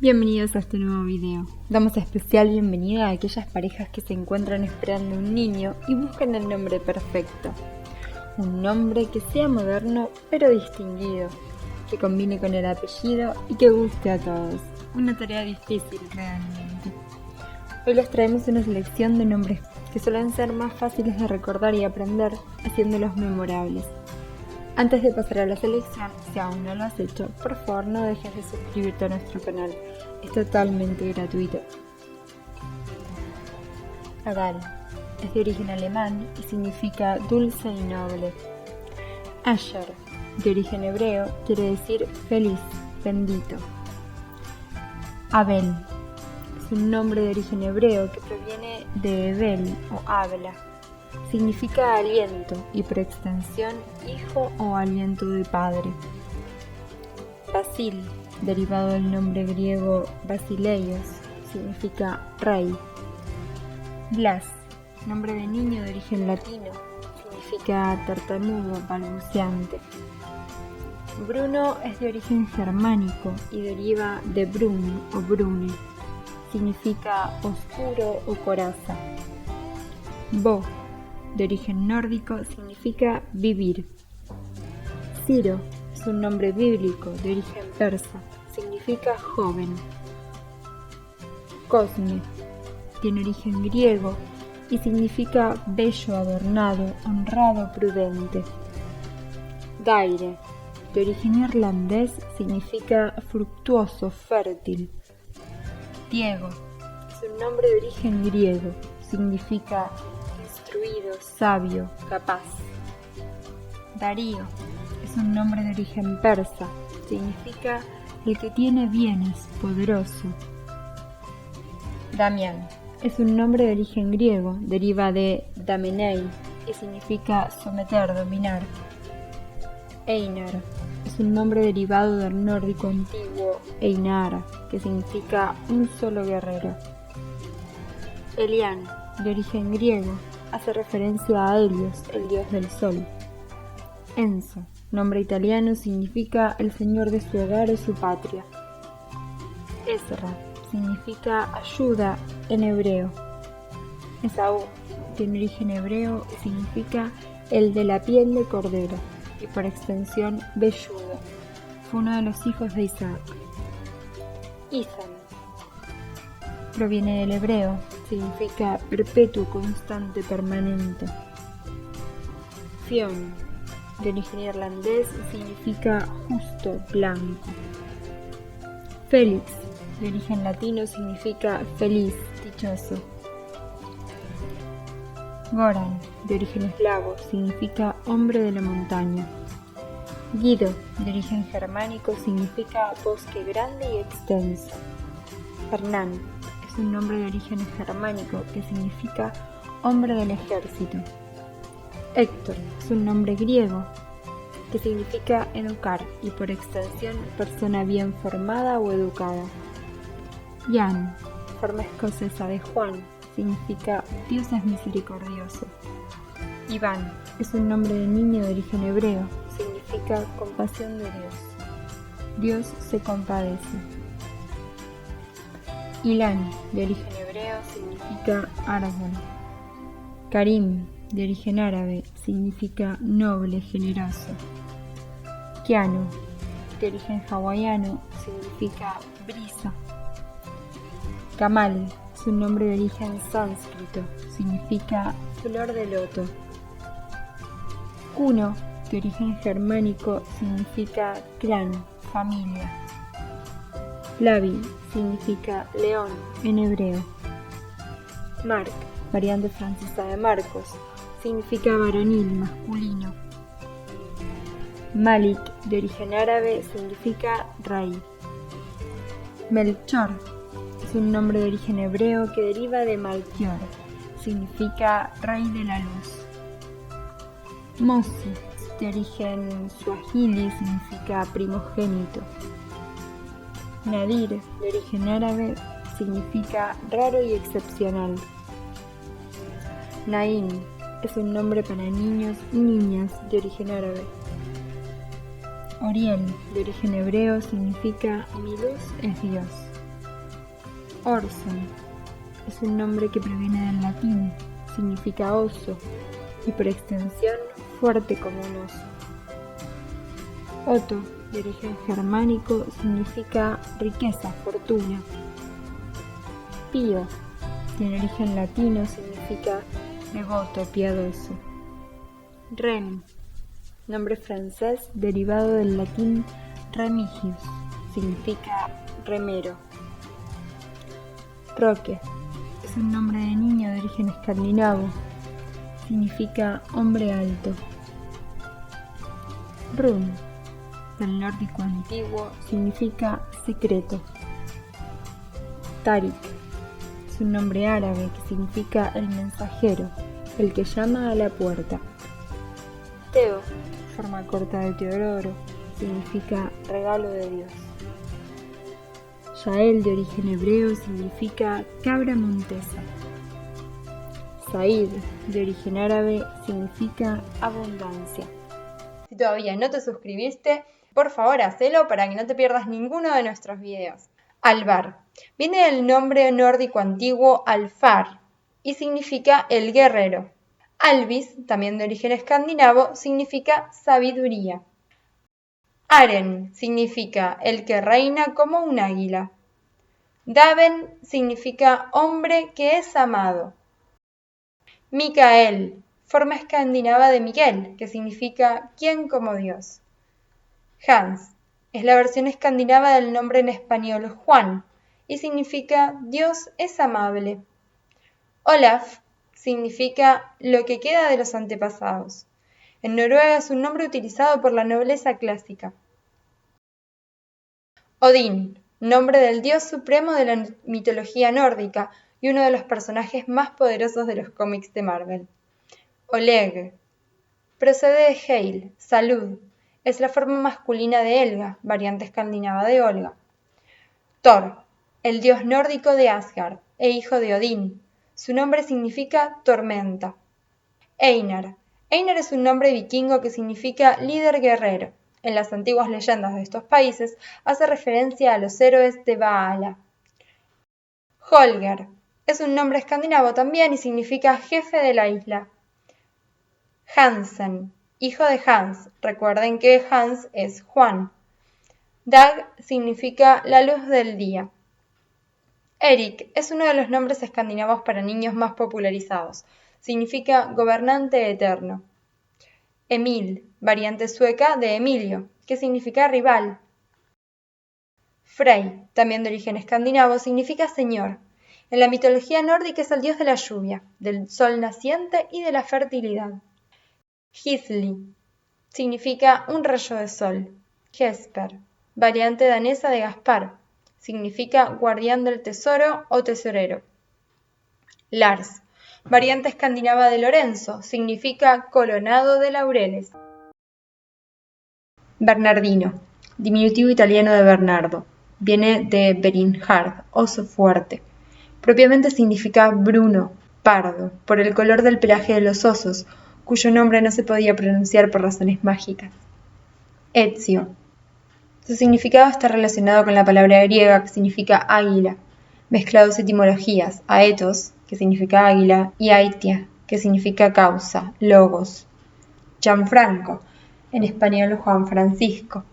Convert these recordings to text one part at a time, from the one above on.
Bienvenidos a este nuevo video. Damos especial bienvenida a aquellas parejas que se encuentran esperando un niño y buscan el nombre perfecto. Un nombre que sea moderno pero distinguido, que combine con el apellido y que guste a todos. Una tarea difícil realmente. Hoy les traemos una selección de nombres que suelen ser más fáciles de recordar y aprender, haciéndolos memorables. Antes de pasar a la selección, si aún no lo has hecho, por favor no dejes de suscribirte a nuestro canal. Es totalmente gratuito. Agal es de origen alemán y significa dulce y noble. Asher, de origen hebreo, quiere decir feliz, bendito. Abel es un nombre de origen hebreo que proviene de Ebel o habla. Significa aliento y por extensión hijo o aliento de padre. Basil, derivado del nombre griego Basileios, significa rey. Blas, nombre de niño de origen latino, significa tartamudo, balbuceante. Bruno es de origen germánico y deriva de brun o brune, significa oscuro o coraza. Bo, de origen nórdico, significa vivir. Ciro es un nombre bíblico de origen persa, significa joven. Cosme tiene origen griego y significa bello, adornado, honrado, prudente. Daire, de origen irlandés, significa fructuoso, fértil. Diego es un nombre de origen griego, significa instruido, sabio, capaz. Darío es un nombre de origen persa, significa el que tiene bienes, poderoso. Damián es un nombre de origen griego, deriva de damenei y significa someter, dominar. Einar es un nombre derivado del nórdico antiguo Einara, que significa un solo guerrero. Elián, de origen griego, hace referencia a Helios, el dios del sol. Enzo, nombre italiano, significa el señor de su hogar o su patria. Ezra significa ayuda en hebreo. Esaú tiene origen hebreo y significa el de la piel de cordero y por extensión velludo. Fue uno de los hijos de Isaac. Isam proviene del hebreo, significa perpetuo, constante, permanente. Fion, de origen irlandés, significa justo, blanco. Félix, de origen latino, significa feliz, dichoso. Goran, de origen eslavo, significa hombre de la montaña. Guido, de origen germánico, significa bosque grande y extenso. Hernán es un nombre de origen germánico que significa hombre del ejército. Héctor es un nombre griego que significa educar y por extensión persona bien formada o educada. Jan, forma escocesa de Juan, significa Dios es misericordioso. Iván es un nombre de niño de origen hebreo, significa compasión de Dios. Dios se compadece. Ilán, de origen hebreo, significa árbol. Karim, de origen árabe, significa noble, generoso. Keanu, de origen hawaiano, significa brisa. Kamal es un nombre de origen sánscrito, significa flor de loto. Kuno, de origen germánico, significa clan, familia. Lavi significa león en hebreo. Mark, variante francesa de Marcos, significa varonil, masculino. Malik, de origen árabe, significa rey. Melchor es un nombre de origen hebreo que deriva de Malkior, significa rey de la luz. Mosi, de origen suajili, significa primogénito. Nadir, de origen árabe, significa raro y excepcional. Naim es un nombre para niños y niñas de origen árabe. Oriel, de origen hebreo, significa mi luz es Dios. Orson es un nombre que proviene del latín, significa oso y por extensión fuerte como un oso. Otto, de origen germánico, significa riqueza, fortuna. Pío, de origen latino, significa devoto, piadoso. Rem, nombre francés derivado del latín remigius, significa remero. Roque es un nombre de niño de origen escandinavo, significa hombre alto. Run, del nórdico antiguo, significa secreto. Tarik es un nombre árabe que significa el mensajero, el que llama a la puerta. Teo, forma corta de Teodoro, significa regalo de Dios. Yael, de origen hebreo, significa cabra montesa. Said, de origen árabe, significa abundancia. Si todavía no te suscribiste, por favor hacelo para que no te pierdas ninguno de nuestros videos. Alvar viene del nombre nórdico antiguo Alfar y significa el guerrero. Alvis, también de origen escandinavo, significa sabiduría. Aren significa el que reina como un águila. Daven significa hombre que es amado. Micael, forma escandinava de Miguel, que significa quien como Dios. Hans es la versión escandinava del nombre en español Juan y significa Dios es amable. Olaf significa lo que queda de los antepasados. En Noruega es un nombre utilizado por la nobleza clásica. Odín, nombre del dios supremo de la mitología nórdica y uno de los personajes más poderosos de los cómics de Marvel. Oleg procede de Heil, salud. Es la forma masculina de Helga, variante escandinava de Olga. Thor, el dios nórdico de Asgard e hijo de Odín. Su nombre significa tormenta. Einar. Einar es un nombre vikingo que significa líder guerrero. En las antiguas leyendas de estos países hace referencia a los héroes de Valhalla. Holger es un nombre escandinavo también y significa jefe de la isla. Hansen, hijo de Hans. Recuerden que Hans es Juan. Dag significa la luz del día. Erik es uno de los nombres escandinavos para niños más popularizados. Significa gobernante eterno. Emil, variante sueca de Emilio, que significa rival. Frey, también de origen escandinavo, significa señor. En la mitología nórdica es el dios de la lluvia, del sol naciente y de la fertilidad. Gisli significa un rayo de sol. Jesper, variante danesa de Gaspar, significa guardián del tesoro o tesorero. Lars, variante escandinava de Lorenzo, significa coronado de laureles. Bernardino, diminutivo italiano de Bernardo, viene de Berinhard, oso fuerte. Propiamente significa bruno, pardo, por el color del pelaje de los osos, cuyo nombre no se podía pronunciar por razones mágicas. Ezio. Su significado está relacionado con la palabra griega que significa águila, mezclados etimologías, aetos, que significa águila, y aitia, que significa causa, logos. Gianfranco, en español Juan Francisco.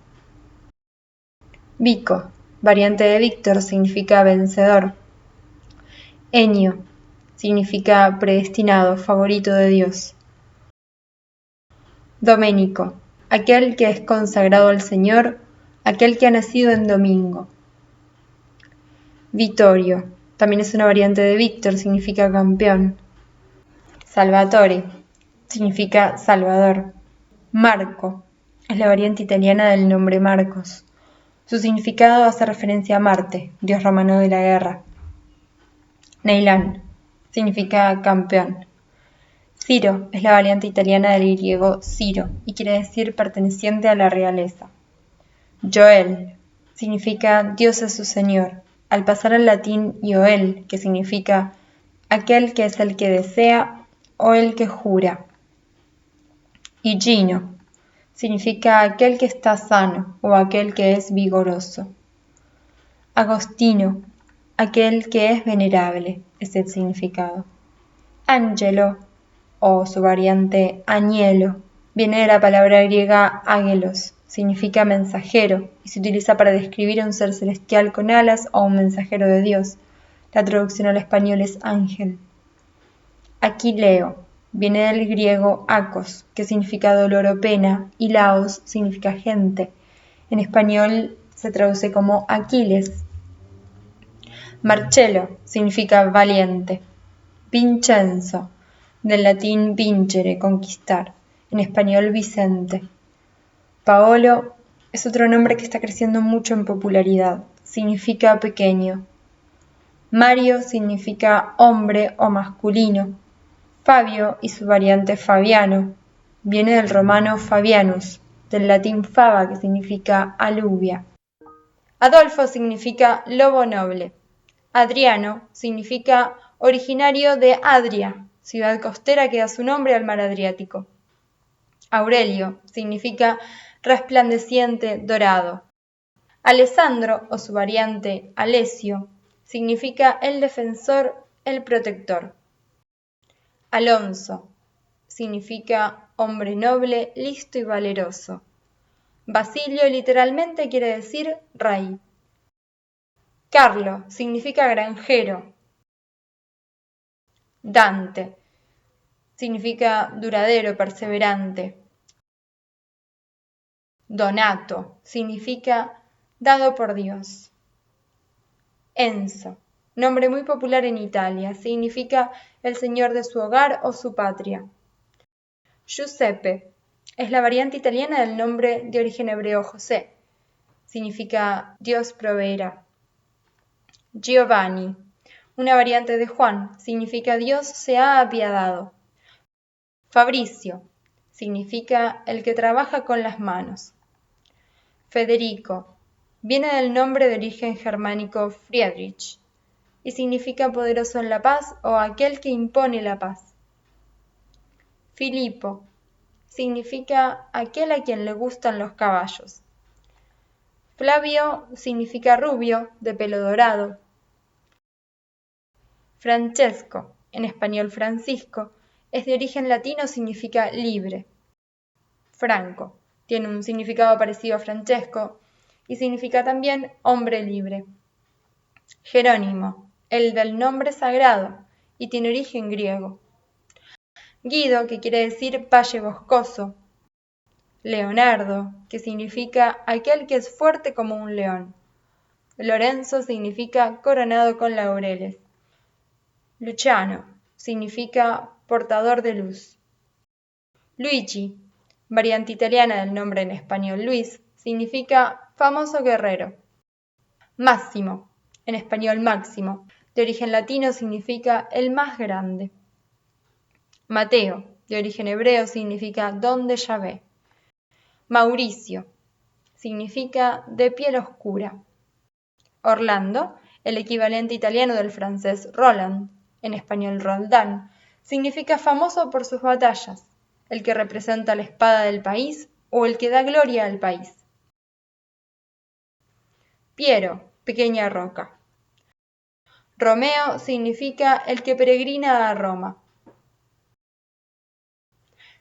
Vico, variante de Víctor, significa vencedor. Ennio, significa predestinado, favorito de Dios. Doménico, aquel que es consagrado al Señor, aquel que ha nacido en domingo. Vittorio, también es una variante de Víctor, significa campeón. Salvatore, significa salvador. Marco, es la variante italiana del nombre Marcos. Su significado hace referencia a Marte, dios romano de la guerra. Neilán, significa campeón. Ciro es la variante italiana del griego Ciro y quiere decir perteneciente a la realeza. Joel significa Dios es su Señor, al pasar al latín Joel, que significa aquel que es el que desea o el que jura. Y Gino significa aquel que está sano o aquel que es vigoroso. Agostino aquel que es venerable, es el significado. Ángelo, o su variante añelo, viene de la palabra griega ágelos, significa mensajero y se utiliza para describir a un ser celestial con alas o un mensajero de Dios. La traducción al español es ángel. Aquileo viene del griego akos, que significa dolor o pena, y laos significa gente. En español se traduce como Aquiles. Marcello significa valiente. Vincenzo, del latín vincere, conquistar. En español Vicente. Paolo es otro nombre que está creciendo mucho en popularidad. Significa pequeño. Mario significa hombre o masculino. Fabio y su variante Fabiano viene del romano Fabianus, del latín fava, que significa alubia. Adolfo significa lobo noble. Adriano significa originario de Adria, ciudad costera que da su nombre al mar Adriático. Aurelio significa resplandeciente, dorado. Alessandro, o su variante Alessio, significa el defensor, el protector. Alonso significa hombre noble, listo y valeroso. Basilio literalmente quiere decir rey. Carlo significa granjero. Dante significa duradero, perseverante. Donato significa dado por Dios. Enzo, nombre muy popular en Italia, significa el señor de su hogar o su patria. Giuseppe es la variante italiana del nombre de origen hebreo José. Significa Dios proveerá. Giovanni, una variante de Juan, significa Dios se ha apiadado. Fabricio significa el que trabaja con las manos. Federico viene del nombre de origen germánico Friedrich y significa poderoso en la paz o aquel que impone la paz. Filipo significa aquel a quien le gustan los caballos. Flavio significa rubio, de pelo dorado. Francesco, en español Francisco, es de origen latino, significa libre. Franco tiene un significado parecido a Francesco y significa también hombre libre. Jerónimo, el del nombre sagrado, y tiene origen griego. Guido, que quiere decir valle boscoso. Leonardo, que significa aquel que es fuerte como un león. Lorenzo significa coronado con laureles. Luciano significa portador de luz. Luigi, variante italiana del nombre en español Luis, significa famoso guerrero. Máximo, en español Máximo, de origen latino significa el más grande. Mateo, de origen hebreo, significa don de Yahvé. Mauricio, significa de piel oscura. Orlando, el equivalente italiano del francés Roland, en español Roldán, significa famoso por sus batallas, el que representa la espada del país o el que da gloria al país. Piero, pequeña roca. Romeo significa el que peregrina a Roma.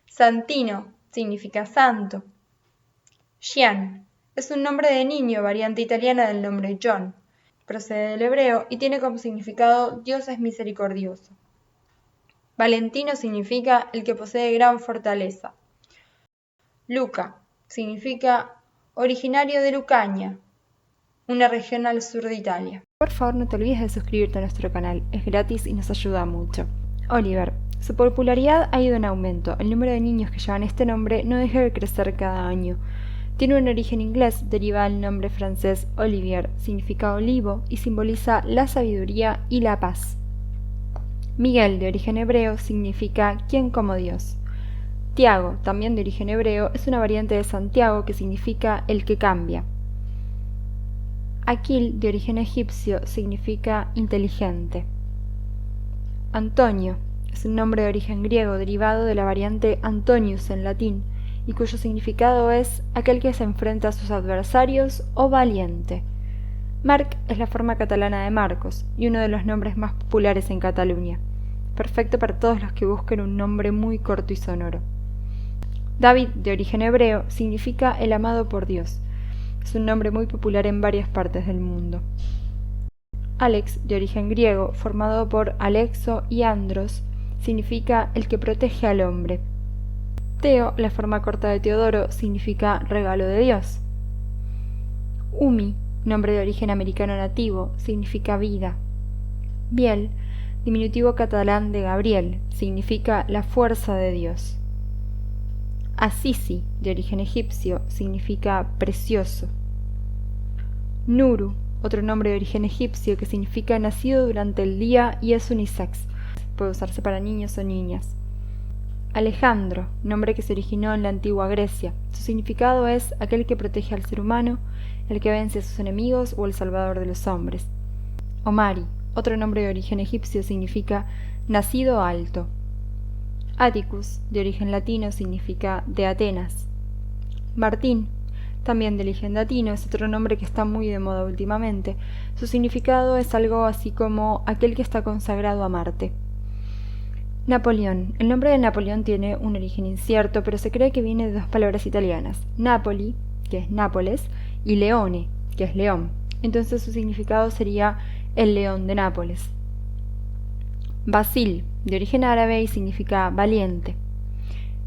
Santino significa santo. Gian es un nombre de niño, variante italiana del nombre John. Procede del hebreo y tiene como significado Dios es misericordioso. Valentino significa el que posee gran fortaleza. Luca significa originario de Lucania, una región al sur de Italia. Por favor, no te olvides de suscribirte a nuestro canal, es gratis y nos ayuda mucho. Oliver. Su popularidad ha ido en aumento. El número de niños que llevan este nombre no deja de crecer cada año. Tiene un origen inglés, deriva del nombre francés Olivier, significa olivo y simboliza la sabiduría y la paz. Miguel, de origen hebreo, significa quien como Dios. Tiago, también de origen hebreo, es una variante de Santiago que significa el que cambia. Aquil, de origen egipcio, significa inteligente. Antonio es un nombre de origen griego derivado de la variante Antonius en latín y cuyo significado es aquel que se enfrenta a sus adversarios o valiente. Marc es la forma catalana de Marcos y uno de los nombres más populares en Cataluña, perfecto para todos los que busquen un nombre muy corto y sonoro. David, de origen hebreo, significa el amado por Dios. Es un nombre muy popular en varias partes del mundo. Alex, de origen griego, formado por Alexo y Andros, significa el que protege al hombre. Teo, la forma corta de Teodoro, significa regalo de Dios. Umi, nombre de origen americano nativo, significa vida. Biel, diminutivo catalán de Gabriel, significa la fuerza de Dios. Asisi, de origen egipcio, significa precioso. Nuru, otro nombre de origen egipcio que significa nacido durante el día y es unisex, puede usarse para niños o niñas. Alejandro, nombre que se originó en la antigua Grecia. Su significado es aquel que protege al ser humano, el que vence a sus enemigos o el salvador de los hombres. Omari, otro nombre de origen egipcio, significa nacido alto. Atticus, de origen latino, significa de Atenas. Martín, también de origen latino, es otro nombre que está muy de moda últimamente. Su significado es algo así como aquel que está consagrado a Marte. Napoleón. El nombre de Napoleón tiene un origen incierto, pero se cree que viene de dos palabras italianas, Napoli, que es Nápoles, y Leone, que es león. Entonces su significado sería el león de Nápoles. Basil, de origen árabe y significa valiente.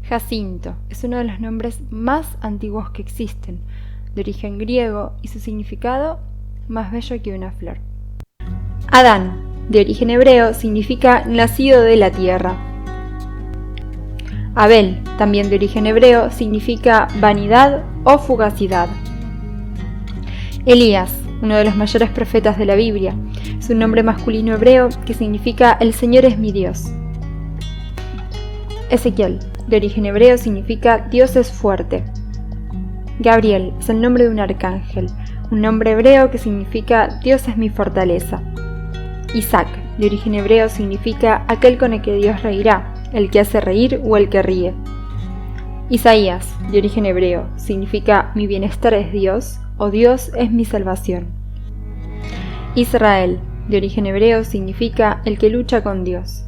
Jacinto, es uno de los nombres más antiguos que existen, de origen griego y su significado más bello que una flor. Adán, de origen hebreo, significa nacido de la tierra. Abel, también de origen hebreo, significa vanidad o fugacidad. Elías, uno de los mayores profetas de la Biblia, es un nombre masculino hebreo que significa el Señor es mi Dios. Ezequiel, de origen hebreo, significa Dios es fuerte. Gabriel es el nombre de un arcángel, un nombre hebreo que significa Dios es mi fortaleza. Isaac, de origen hebreo, significa aquel con el que Dios reirá, el que hace reír o el que ríe. Isaías, de origen hebreo, significa mi bienestar es Dios o Dios es mi salvación. Israel, de origen hebreo, significa el que lucha con Dios.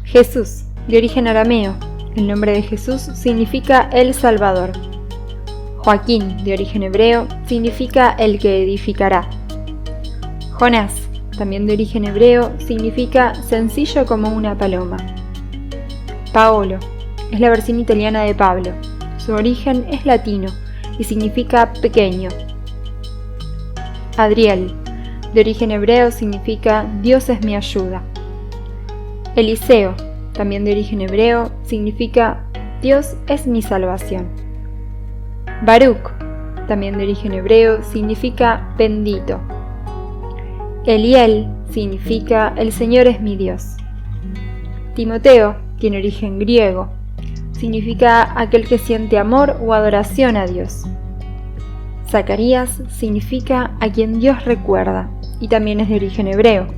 Jesús, de origen arameo, el nombre de Jesús significa el Salvador. Joaquín, de origen hebreo, significa el que edificará. Jonás, también de origen hebreo, significa sencillo como una paloma. Paolo, es la versión italiana de Pablo. Su origen es latino y significa pequeño. Adriel, de origen hebreo, significa Dios es mi ayuda. Eliseo, también de origen hebreo, significa Dios es mi salvación. Baruch, también de origen hebreo, significa bendito. Eliel significa el Señor es mi Dios. Timoteo tiene origen griego, significa aquel que siente amor o adoración a Dios. Zacarías significa a quien Dios recuerda y también es de origen hebreo.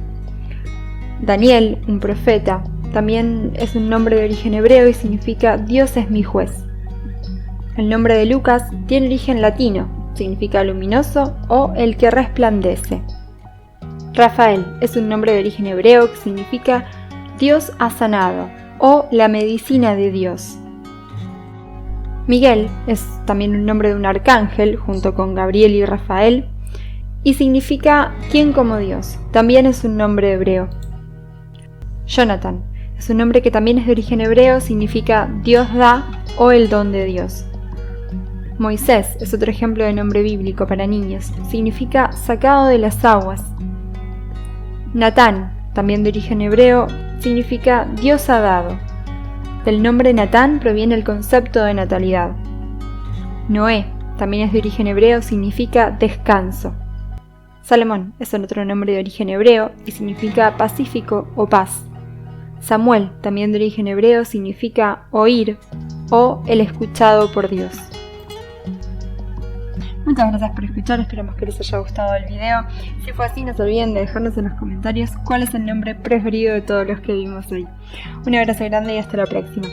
Daniel, un profeta, también es un nombre de origen hebreo y significa Dios es mi juez. El nombre de Lucas tiene origen latino, significa luminoso o el que resplandece. Rafael es un nombre de origen hebreo que significa Dios ha sanado o la medicina de Dios. Miguel es también un nombre de un arcángel junto con Gabriel y Rafael y significa quien como Dios, también es un nombre hebreo. Jonathan es un nombre que también es de origen hebreo, significa Dios da o el don de Dios. Moisés es otro ejemplo de nombre bíblico para niños, significa sacado de las aguas. Natán, también de origen hebreo, significa Dios ha dado. Del nombre Natán proviene el concepto de natalidad. Noé, también es de origen hebreo, significa descanso. Salomón es otro nombre de origen hebreo y significa pacífico o paz. Samuel, también de origen hebreo, significa oír o el escuchado por Dios. Muchas gracias por escuchar, esperamos que les haya gustado el video. Si fue así, no se olviden de dejarnos en los comentarios cuál es el nombre preferido de todos los que vimos hoy. Un abrazo grande y hasta la próxima.